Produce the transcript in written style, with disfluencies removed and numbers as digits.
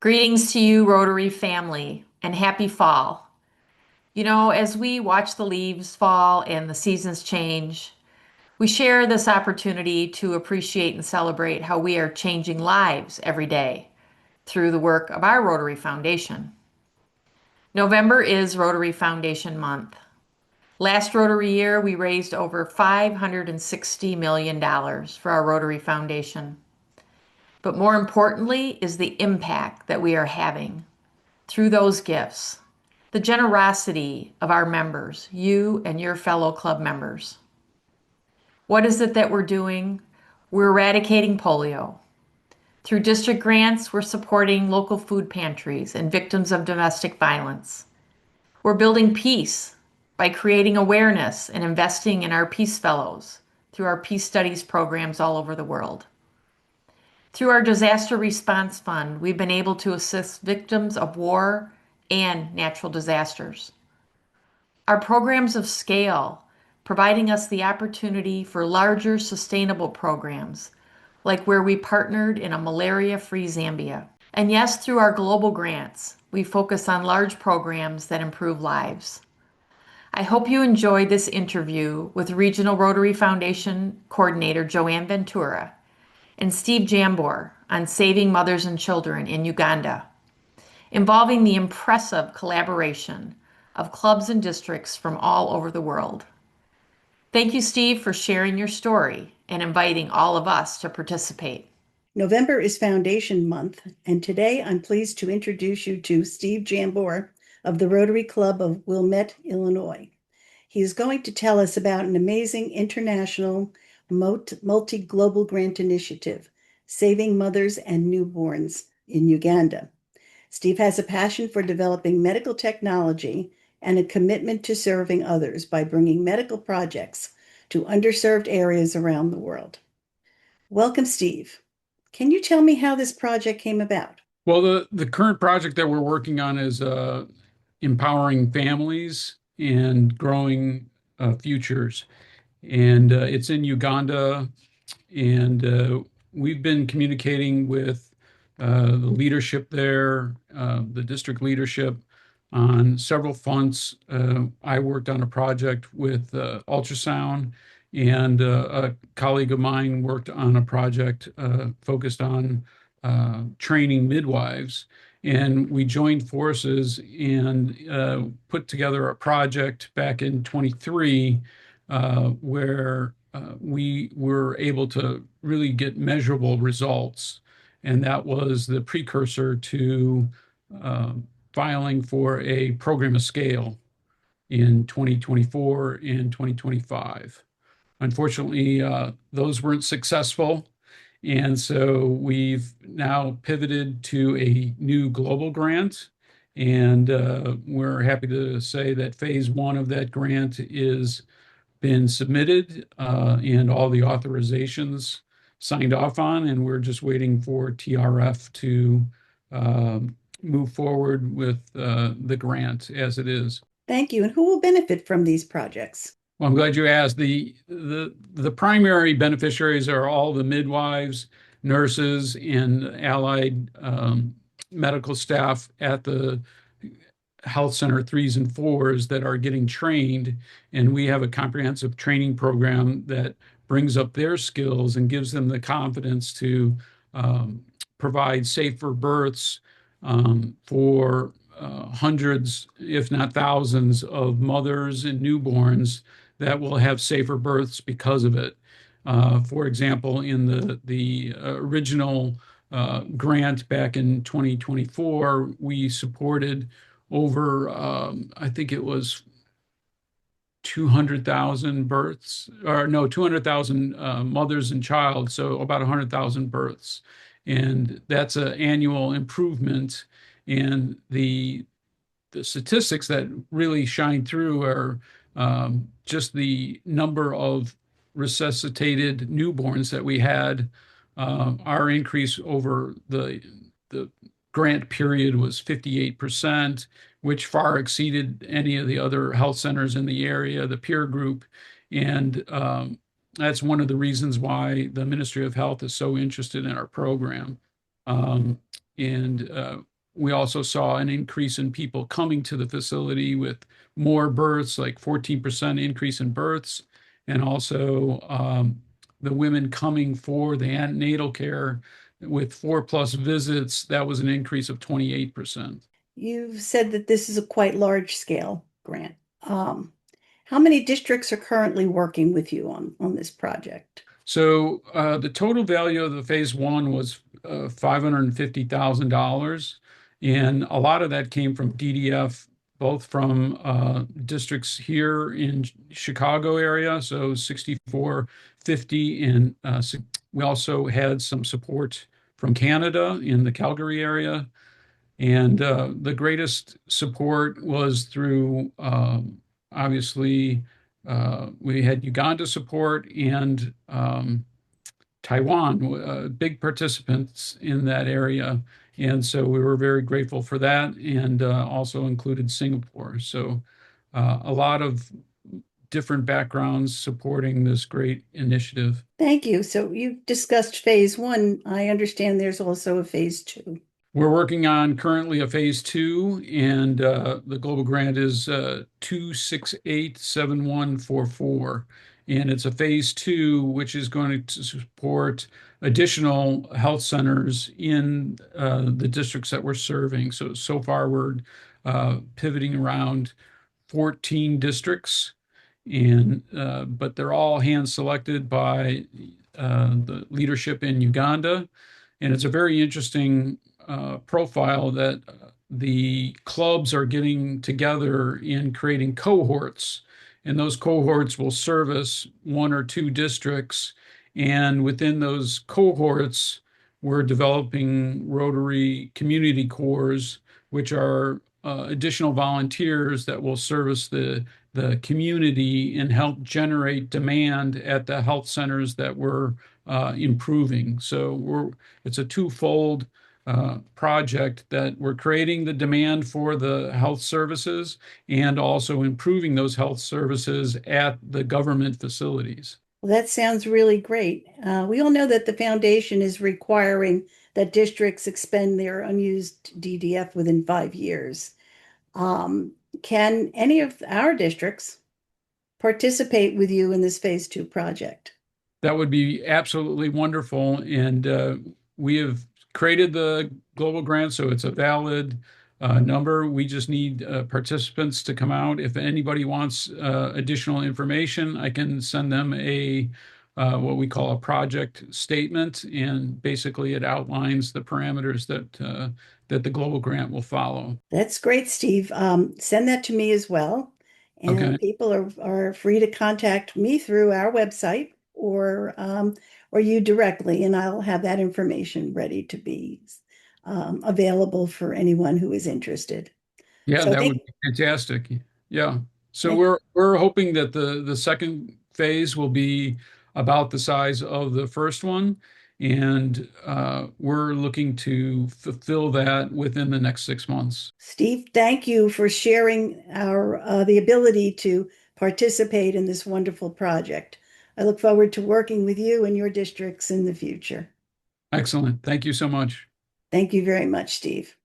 Greetings to you, Rotary family, and happy fall. As we watch the leaves fall and the seasons change, we share this opportunity to appreciate and celebrate how we are changing lives every day through the work of our Rotary Foundation. November is Rotary Foundation Month. Last Rotary year, we raised over $560 million for our Rotary Foundation. But more importantly is the impact that we are having through those gifts, the generosity of our members, you and your fellow club members. What is it that we're doing? We're eradicating polio. Through district grants, we're supporting local food pantries and victims of domestic violence. We're building peace by creating awareness and investing in our Peace Fellows through our Peace Studies programs all over the world. Through our Disaster Response Fund, we've been able to assist victims of war and natural disasters. Our programs of scale, providing us the opportunity for larger sustainable programs, like where we partnered in a malaria-free Zambia. And yes, through our global grants, we focus on large programs that improve lives. I hope you enjoyed this interview with Regional Rotary Foundation Coordinator Joanne Ventura and Steve Jambor on saving mothers and children in Uganda, involving the impressive collaboration of clubs and districts from all over the world. Thank you, Steve, for sharing your story and inviting all of us to participate. November is Foundation Month, and today I'm pleased to introduce you to Steve Jambor of the Rotary Club of Wilmette, Illinois. He is going to tell us about an amazing international multi-global grant initiative, Saving Mothers and Newborns in Uganda. Steve has a passion for developing medical technology and a commitment to serving others by bringing medical projects to underserved areas around the world. Welcome, Steve. Can you tell me how this project came about? Well, the current project that we're working on is empowering families and growing futures. And it's in Uganda. And we've been communicating with the leadership there, the district leadership, on several fronts. I worked on a project with ultrasound, and a colleague of mine worked on a project focused on training midwives. And we joined forces and put together a project back in 23 where we were able to really get measurable results. And that was the precursor to filing for a program of scale in 2024 and 2025. Unfortunately, those weren't successful. And so we've now pivoted to a new global grant. And we're happy to say that phase one of that grant is been submitted and all the authorizations signed off on. And we're just waiting for TRF to move forward with the grant as it is. Thank you. And who will benefit from these projects? Well, I'm glad you asked. The primary beneficiaries are all the midwives, nurses, and allied medical staff at the health center threes and fours that are getting trained. And we have a comprehensive training program that brings up their skills and gives them the confidence to provide safer births for hundreds, if not thousands, of mothers and newborns that will have safer births because of it. For example, in the original grant back in 2024, we supported over, I think it was 200,000 births, or no, 200,000 mothers and child, so about 100,000 births. And that's an annual improvement. And the statistics that really shine through are just the number of resuscitated newborns that we had. Our increase over the grant period was 58%, which far exceeded any of the other health centers in the area, the peer group. And that's one of the reasons why the Ministry of Health is so interested in our program. Um, and we also saw an increase in people coming to the facility with more births, like 14% increase in births, and also the women coming for the antenatal care with 4+ visits, that was an increase of 28%. You've said that this is a quite large scale grant. Um, how many districts are currently working with you on this project? So the total value of the phase one was $550,000. And a lot of that came from DDF, both from districts here in Chicago area, so 6450. And we also had some support from Canada in the Calgary area. And the greatest support was through, obviously, we had Uganda support and Taiwan, big participants in that area. And so we were very grateful for that, and also included Singapore. So a lot of different backgrounds supporting this great initiative. Thank you. So you discussed phase one. I understand there's also a phase two. We're working on currently a phase two, and the global grant is 2687144. And it's a phase two, which is going to support additional health centers in the districts that we're serving. So far, we're pivoting around 14 districts, and but they're all hand selected by the leadership in Uganda. And it's a very interesting profile that the clubs are getting together in creating cohorts, and those cohorts will service one or two districts. And within those cohorts, we're developing Rotary community corps, which are additional volunteers that will service the community and help generate demand at the health centers that we're improving. So it's a twofold project that we're creating the demand for the health services and also improving those health services at the government facilities. Well, that sounds really great. We all know that the foundation is requiring that districts expend their unused DDF within 5 years. Can any of our districts participate with you in this phase two project? That would be absolutely wonderful. And we have created the global grant, so it's a valid number. We just need participants to come out. If anybody wants additional information, I can send them a what we call a project statement, and basically it outlines the parameters that the global grant will follow. That's great, Steve. Send that to me as well. Okay. And people are free to contact me through our website or you directly, and I'll have that information ready to be available for anyone who is interested. Yeah, So that would be fantastic. Yeah. So we're hoping that the second phase will be about the size of the first one, and we're looking to fulfill that within the next 6 months. Steve, thank you for sharing our the ability to participate in this wonderful project. I look forward to working with you and your districts in the future. Excellent. Thank you so much. Thank you very much, Steve.